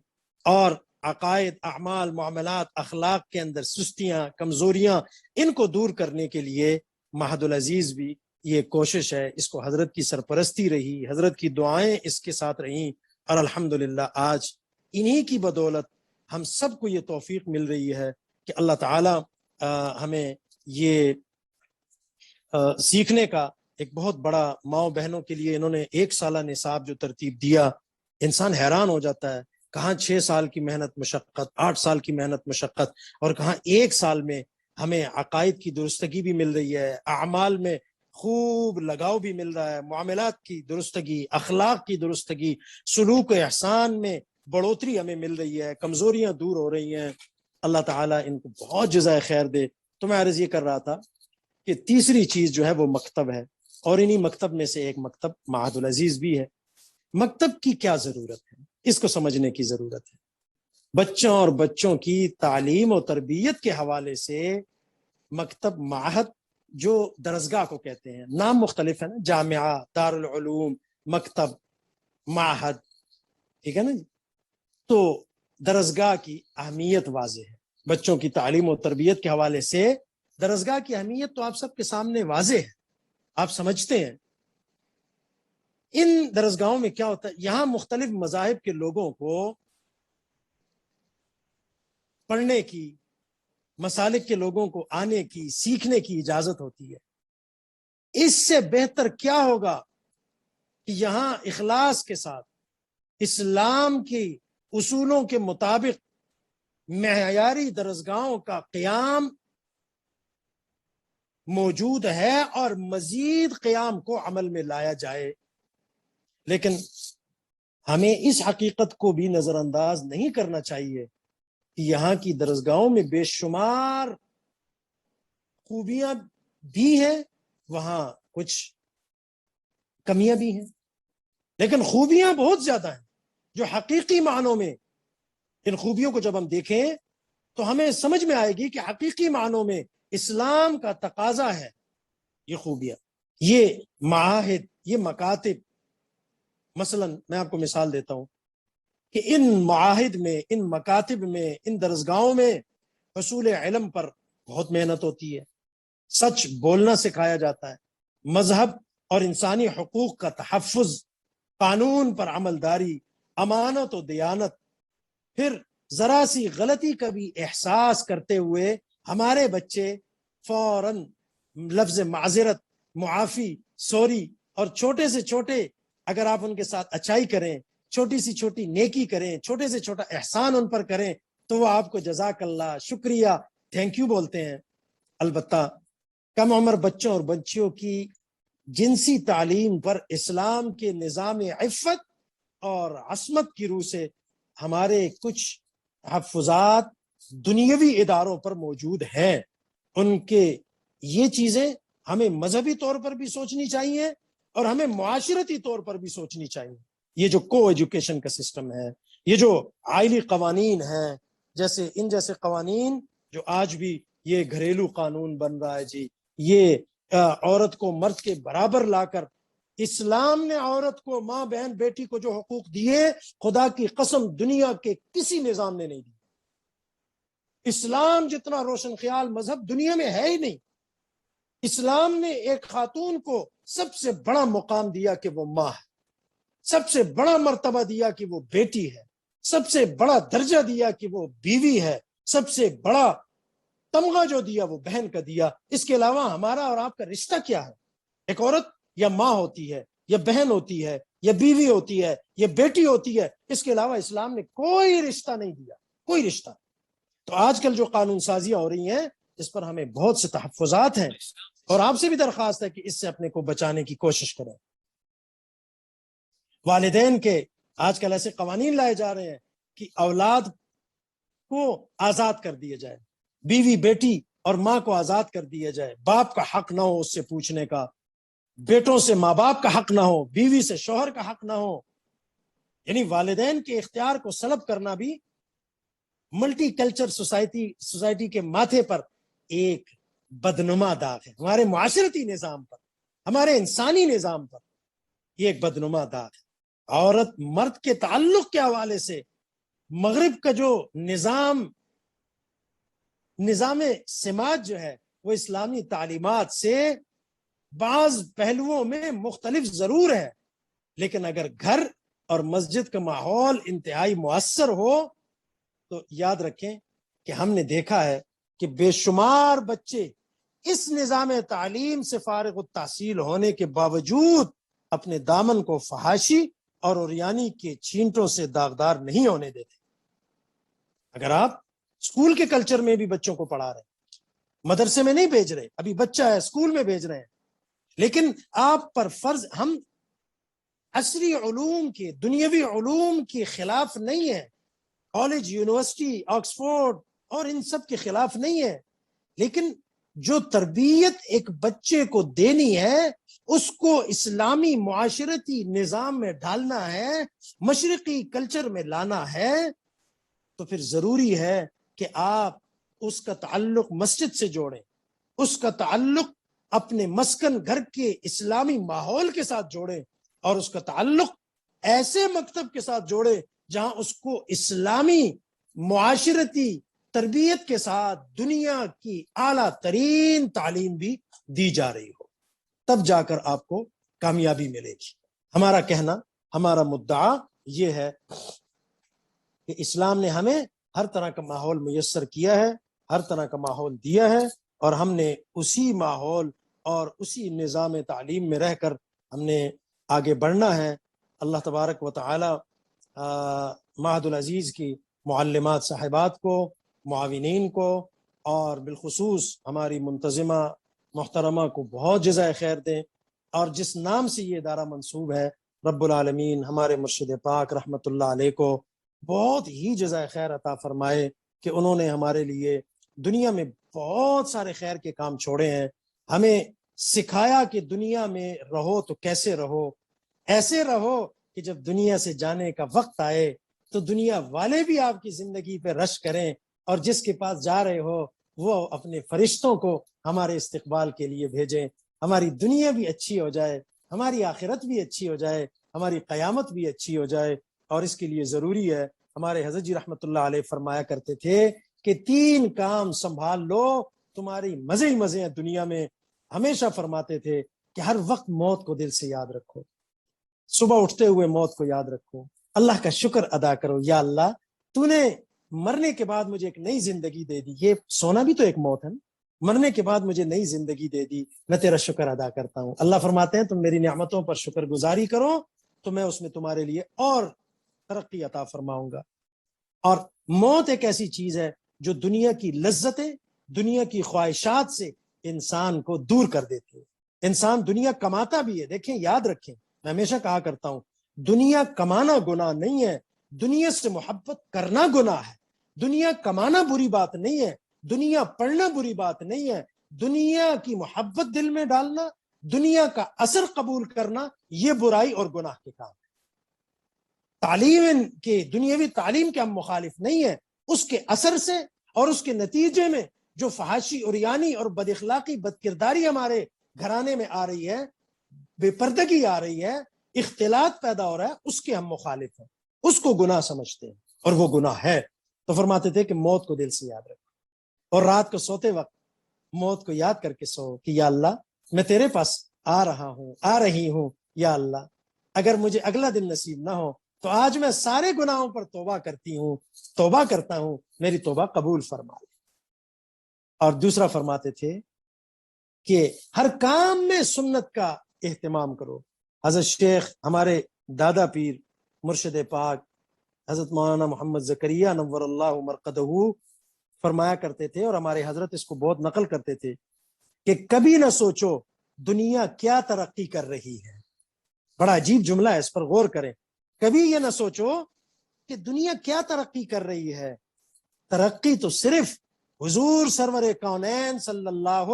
اور عقائد، اعمال، معاملات، اخلاق کے اندر سستیاں، کمزوریاں، ان کو دور کرنے کے لیے معہد العزیز بھی یہ کوشش ہے۔ اس کو حضرت کی سرپرستی رہی، حضرت کی دعائیں اس کے ساتھ رہیں، اور الحمدللہ آج انہی کی بدولت ہم سب کو یہ توفیق مل رہی ہے کہ اللہ تعالی ہمیں یہ سیکھنے کا ایک بہت بڑا، ماؤں بہنوں کے لیے انہوں نے 1 سالہ نصاب جو ترتیب دیا، انسان حیران ہو جاتا ہے، کہاں 6 سال کی محنت مشقت، 8 سال کی محنت مشقت، اور کہاں 1 سال میں ہمیں عقائد کی درستگی بھی مل رہی ہے، اعمال میں خوب لگاؤ بھی مل رہا ہے، معاملات کی درستگی، اخلاق کی درستگی، سلوک و احسان میں بڑھوتری ہمیں مل رہی ہے، کمزوریاں دور ہو رہی ہیں۔ اللہ تعالیٰ ان کو بہت جزائے خیر دے۔ تو میں عرض یہ کر رہا تھا کہ تیسری چیز جو ہے وہ مکتب ہے، اور انہی مکتب میں سے ایک مکتب معہد العزیز بھی ہے۔ مکتب کی کیا ضرورت ہے، اس کو سمجھنے کی ضرورت ہے۔ بچوں اور بچوں کی تعلیم و تربیت کے حوالے سے مکتب، معہد، جو درسگاہ کو کہتے ہیں، نام مختلف ہے نا، جامعہ، دارالعلوم، مکتب، معہد، ٹھیک ہے نا جی؟ تو درسگاہ کی اہمیت واضح ہے۔ بچوں کی تعلیم و تربیت کے حوالے سے درسگاہ کی اہمیت تو آپ سب کے سامنے واضح ہے، آپ سمجھتے ہیں۔ ان درسگاہوں میں کیا ہوتا ہے، یہاں مختلف مذاہب کے لوگوں کو پڑھنے کی، مسالک کے لوگوں کو آنے کی، سیکھنے کی اجازت ہوتی ہے۔ اس سے بہتر کیا ہوگا کہ یہاں اخلاص کے ساتھ اسلام کی اصولوں کے مطابق معیاری درسگاہوں کا قیام موجود ہے، اور مزید قیام کو عمل میں لایا جائے۔ لیکن ہمیں اس حقیقت کو بھی نظر انداز نہیں کرنا چاہیے کہ یہاں کی درسگاہوں میں بے شمار خوبیاں بھی ہیں، وہاں کچھ کمیاں بھی ہیں، لیکن خوبیاں بہت زیادہ ہیں جو حقیقی معنوں میں، ان خوبیوں کو جب ہم دیکھیں تو ہمیں سمجھ میں آئے گی کہ حقیقی معنوں میں اسلام کا تقاضا ہے یہ خوبیاں، یہ معاہد، یہ مکاتب۔ مثلا میں آپ کو مثال دیتا ہوں کہ ان معاہد میں، ان مکاتب میں، ان درسگاہوں میں حصول علم پر بہت محنت ہوتی ہے، سچ بولنا سکھایا جاتا ہے، مذہب اور انسانی حقوق کا تحفظ، قانون پر عمل داری، امانت و دیانت۔ پھر ذرا سی غلطی کا بھی احساس کرتے ہوئے ہمارے بچے فوراً لفظ معذرت، معافی، سوری، اور چھوٹے سے چھوٹے اگر آپ ان کے ساتھ اچائی کریں، چھوٹی سی چھوٹی نیکی کریں، چھوٹے سے چھوٹا احسان ان پر کریں، تو وہ آپ کو جزاک اللہ، شکریہ، تھینک یو بولتے ہیں۔ البتہ کم عمر بچوں اور بچیوں کی جنسی تعلیم پر اسلام کے نظام عفت اور عصمت کی روح سے ہمارے کچھ تحفظات دنیاوی اداروں پر موجود ہیں۔ ان کے یہ چیزیں ہمیں مذہبی طور پر بھی سوچنی چاہیے، اور ہمیں معاشرتی طور پر بھی سوچنی چاہیے۔ یہ جو کو ایجوکیشن کا سسٹم ہے، یہ جو آئلی قوانین ہیں، جیسے ان جیسے قوانین جو آج بھی یہ گھریلو قانون بن رہا ہے جی، یہ عورت کو مرد کے برابر لا کر، اسلام نے عورت کو، ماں، بہن، بیٹی کو جو حقوق دیے، خدا کی قسم دنیا کے کسی نظام نے نہیں دی۔ اسلام جتنا روشن خیال مذہب دنیا میں ہے ہی نہیں۔ اسلام نے ایک خاتون کو سب سے بڑا مقام دیا کہ وہ ماں ہے، سب سے بڑا مرتبہ دیا کہ وہ بیٹی ہے، سب سے بڑا درجہ دیا کہ وہ بیوی ہے، سب سے بڑا تمغہ جو دیا وہ بہن کا دیا، اس کے علاوہ ہمارا اور آپ کا رشتہ کیا ہے؟ ایک عورت یا ماں ہوتی ہے، یا بہن ہوتی ہے، یا بیوی ہوتی ہے، یا بیٹی ہوتی ہے، اس کے علاوہ اسلام نے کوئی رشتہ نہیں دیا، کوئی رشتہ۔ تو آج کل جو قانون سازیاں ہو رہی ہیں اس پر ہمیں بہت سے تحفظات ہیں، اور آپ سے بھی درخواست ہے کہ اس سے اپنے کو بچانے کی کوشش کریں۔ والدین کے آج کل ایسے قوانین لائے جا رہے ہیں کہ اولاد کو آزاد کر دیا جائے، بیوی بیٹی اور ماں کو آزاد کر دیا جائے، باپ کا حق نہ ہو اس سے پوچھنے کا، بیٹوں سے ماں باپ کا حق نہ ہو، بیوی سے شوہر کا حق نہ ہو۔ یعنی والدین کے اختیار کو سلب کرنا بھی ملٹی کلچر سوسائٹی کے ماتھے پر ایک بدنما داغ ہے، ہمارے معاشرتی نظام پر، ہمارے انسانی نظام پر یہ ایک بدنما داغ ہے۔ عورت مرد کے تعلق کے حوالے سے مغرب کا جو نظام سماج جو ہے وہ اسلامی تعلیمات سے بعض پہلوؤں میں مختلف ضرور ہے، لیکن اگر گھر اور مسجد کا ماحول انتہائی مؤثر ہو تو یاد رکھیں کہ ہم نے دیکھا ہے کہ بے شمار بچے اس نظام تعلیم سے فارغ التحصیل ہونے کے باوجود اپنے دامن کو فحاشی اور عریانی کے چھینٹوں سے داغدار نہیں ہونے دیتے۔ اگر آپ اسکول کے کلچر میں بھی بچوں کو پڑھا رہے ہیں، مدرسے میں نہیں بھیج رہے، ابھی بچہ ہے اسکول میں بھیج رہے ہیں، لیکن آپ پر فرض، ہم عصری علوم کے، دنیاوی علوم کے خلاف نہیں ہے، کالج، یونیورسٹی، آکسفورڈ اور ان سب کے خلاف نہیں ہے، لیکن جو تربیت ایک بچے کو دینی ہے اس کو اسلامی معاشرتی نظام میں ڈالنا ہے، مشرقی کلچر میں لانا ہے، تو پھر ضروری ہے کہ آپ اس کا تعلق مسجد سے جوڑیں، اس کا تعلق اپنے مسکن گھر کے اسلامی ماحول کے ساتھ جوڑیں، اور اس کا تعلق ایسے مکتب کے ساتھ جوڑے جہاں اس کو اسلامی معاشرتی تربیت کے ساتھ دنیا کی اعلیٰ ترین تعلیم بھی دی جا رہی ہو، تب جا کر آپ کو کامیابی ملے گی۔ ہمارا کہنا، ہمارا مدعا یہ ہے کہ اسلام نے ہمیں ہر طرح کا ماحول میسر کیا ہے، ہر طرح کا ماحول دیا ہے، اور ہم نے اسی ماحول اور اسی نظام تعلیم میں رہ کر ہم نے آگے بڑھنا ہے۔ اللہ تبارک و تعالی معہد العزیز کی معلمات صاحبات کو، معاونین کو، اور بالخصوص ہماری منتظمہ محترمہ کو بہت جزائے خیر دیں، اور جس نام سے یہ ادارہ منسوب ہے، رب العالمین ہمارے مرشد پاک رحمت اللہ علیہ کو بہت ہی جزائے خیر عطا فرمائے کہ انہوں نے ہمارے لیے دنیا میں بہت سارے خیر کے کام چھوڑے ہیں، ہمیں سکھایا کہ دنیا میں رہو تو کیسے رہو، ایسے رہو کہ جب دنیا سے جانے کا وقت آئے تو دنیا والے بھی آپ کی زندگی پہ رش کریں، اور جس کے پاس جا رہے ہو وہ اپنے فرشتوں کو ہمارے استقبال کے لیے بھیجیں، ہماری دنیا بھی اچھی ہو جائے، ہماری آخرت بھی اچھی ہو جائے، ہماری قیامت بھی اچھی ہو جائے۔ اور اس کے لیے ضروری ہے، ہمارے حضرت جی رحمت اللہ علیہ فرمایا کرتے تھے کہ 3 کام سنبھال لو تمہاری مزے ہی مزے ہیں دنیا میں۔ ہمیشہ فرماتے تھے کہ ہر وقت موت کو دل سے یاد رکھو، صبح اٹھتے ہوئے موت کو یاد رکھو، اللہ کا شکر ادا کرو، یا اللہ تو نے مرنے کے بعد مجھے ایک نئی زندگی دے دی، یہ سونا بھی تو ایک موت ہے نا، مرنے کے بعد مجھے نئی زندگی دے دی، میں تیرا شکر ادا کرتا ہوں۔ اللہ فرماتے ہیں تم میری نعمتوں پر شکر گزاری کرو تو میں اس میں تمہارے لیے اور ترقی عطا فرماؤں گا۔ اور موت ایک ایسی چیز ہے جو دنیا کی لذتیں، دنیا کی خواہشات سے انسان کو دور کر دیتی ہے۔ انسان دنیا کماتا بھی ہے، دیکھیں یاد رکھیں، میں ہمیشہ کہا کرتا ہوں دنیا کمانا گناہ نہیں ہے، دنیا سے محبت کرنا گناہ ہے۔ دنیا کمانا بری بات نہیں ہے، دنیا پڑھنا بری بات نہیں ہے، دنیا کی محبت دل میں ڈالنا، دنیا کا اثر قبول کرنا، یہ برائی اور گناہ کے کام ہے۔ تعلیم کے، دنیاوی تعلیم کے ہم مخالف نہیں ہیں، اس کے اثر سے اور اس کے نتیجے میں جو فحاشی، عریانی اور بد اخلاقی، بد کرداری ہمارے گھرانے میں آ رہی ہے، بے پردگی آ رہی ہے، اختلاط پیدا ہو رہا ہے، اس کے ہم مخالف ہیں، اس کو گناہ سمجھتے ہیں، اور وہ گناہ ہے۔ تو فرماتے تھے کہ موت کو دل سے یاد رکھو، اور رات کو سوتے وقت موت کو یاد کر کے سو کہ یا اللہ میں تیرے پاس آ رہا ہوں، آ رہی ہوں، یا اللہ اگر مجھے اگلا دن نصیب نہ ہو تو آج میں سارے گناہوں پر توبہ کرتی ہوں، توبہ کرتا ہوں، میری توبہ قبول فرما۔ اور دوسرا فرماتے تھے کہ ہر کام میں سنت کا اہتمام کرو۔ حضرت شیخ ہمارے دادا پیر مرشد پاک حضرت مولانا محمد زکریہ نور اللہ مرقدہ فرمایا کرتے تھے، اور ہمارے حضرت اس کو بہت نقل کرتے تھے، کہ کبھی نہ سوچو دنیا کیا ترقی کر رہی ہے۔ بڑا عجیب جملہ ہے، اس پر غور کریں۔ کبھی یہ نہ سوچو کہ دنیا کیا ترقی کر رہی ہے، ترقی تو صرف حضور سرور کونین صلی اللہ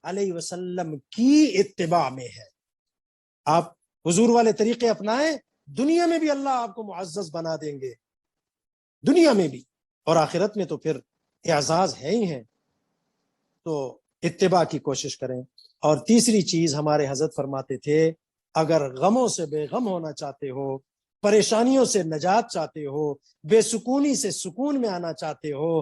علیہ وسلم کی اتباع میں ہے۔ آپ حضور والے طریقے اپنائیں، دنیا میں بھی اللہ آپ کو معزز بنا دیں گے، دنیا میں بھی، اور آخرت میں تو پھر اعزاز ہے ہی ہے۔ تو اتباع کی کوشش کریں۔ اور تیسری چیز ہمارے حضرت فرماتے تھے، اگر غموں سے بے غم ہونا چاہتے ہو، پریشانیوں سے نجات چاہتے ہو، بے سکونی سے سکون میں آنا چاہتے ہو،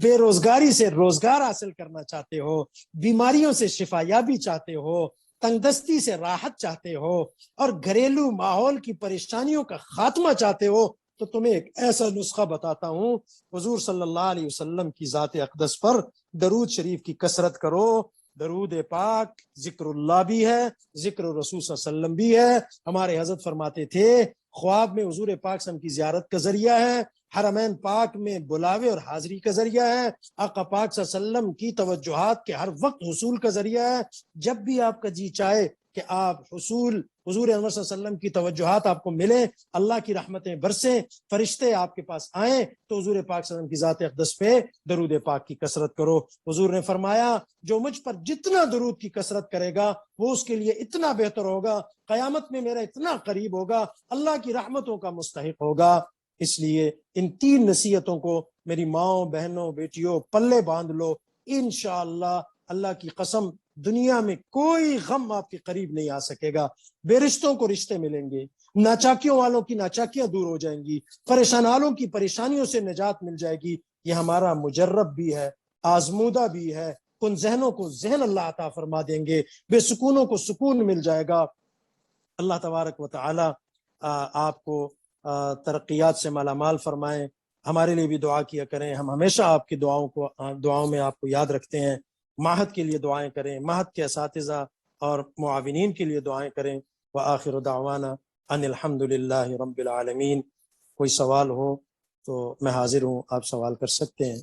بے روزگاری سے روزگار حاصل کرنا چاہتے ہو، بیماریوں سے شفا یابی چاہتے ہو، تنگ دستی سے راحت چاہتے ہو، اور گھریلو ماحول کی پریشانیوں کا خاتمہ چاہتے ہو، تو تمہیں ایک ایسا نسخہ بتاتا ہوں، حضور صلی اللہ علیہ وسلم کی ذات اقدس پر درود شریف کی کثرت کرو۔ درود پاک ذکر اللہ بھی ہے، ذکر رسول صلی اللہ علیہ وسلم بھی ہے۔ ہمارے حضرت فرماتے تھے خواب میں حضور پاک صلی اللہ علیہ وسلم کی زیارت کا ذریعہ ہے، حرمین پاک میں بلاوے اور حاضری کا ذریعہ ہے، آقا پاک صلی اللہ علیہ وسلم کی توجہات کے ہر وقت حصول کا ذریعہ ہے۔ جب بھی آپ کا جی چاہے کہ آپ حضور انور صلی اللہ علیہ وسلم کی توجہات آپ کو ملیں، اللہ کی رحمتیں برسیں، فرشتے آپ کے پاس آئیں، تو حضور پاک صلی اللہ علیہ وسلم کی ذات اقدس پہ درود پاک کی کثرت کرو۔ حضور نے فرمایا جو مجھ پر جتنا درود کی کثرت کرے گا وہ اس کے لیے اتنا بہتر ہوگا، قیامت میں میرا اتنا قریب ہوگا، اللہ کی رحمتوں کا مستحق ہوگا۔ اس لیے ان تین نصیحتوں کو میری ماؤں، بہنوں، بیٹیوں پلے باندھ لو، انشاءاللہ اللہ کی قسم دنیا میں کوئی غم آپ کے قریب نہیں آ سکے گا۔ بے رشتوں کو رشتے ملیں گے، ناچاکیوں والوں کی ناچاکیاں دور ہو جائیں گی، پریشان والوں کی پریشانیوں سے نجات مل جائے گی۔ یہ ہمارا مجرب بھی ہے، آزمودہ بھی ہے۔ کن ذہنوں کو ذہن اللہ عطا فرما دیں گے، بے سکونوں کو سکون مل جائے گا۔ اللہ تبارک و تعالی آپ کو ترقیات سے مالا مال فرمائیں۔ ہمارے لیے بھی دعا کیا کریں، ہم ہمیشہ آپ کی دعاؤں میں آپ کو یاد رکھتے ہیں۔ معہد کے لیے دعائیں کریں، معہد کے اساتذہ اور معاونین کے لیے دعائیں کریں۔ وآخر دعوانا ان الحمد للہ رب العالمین۔ کوئی سوال ہو تو میں حاضر ہوں، آپ سوال کر سکتے ہیں۔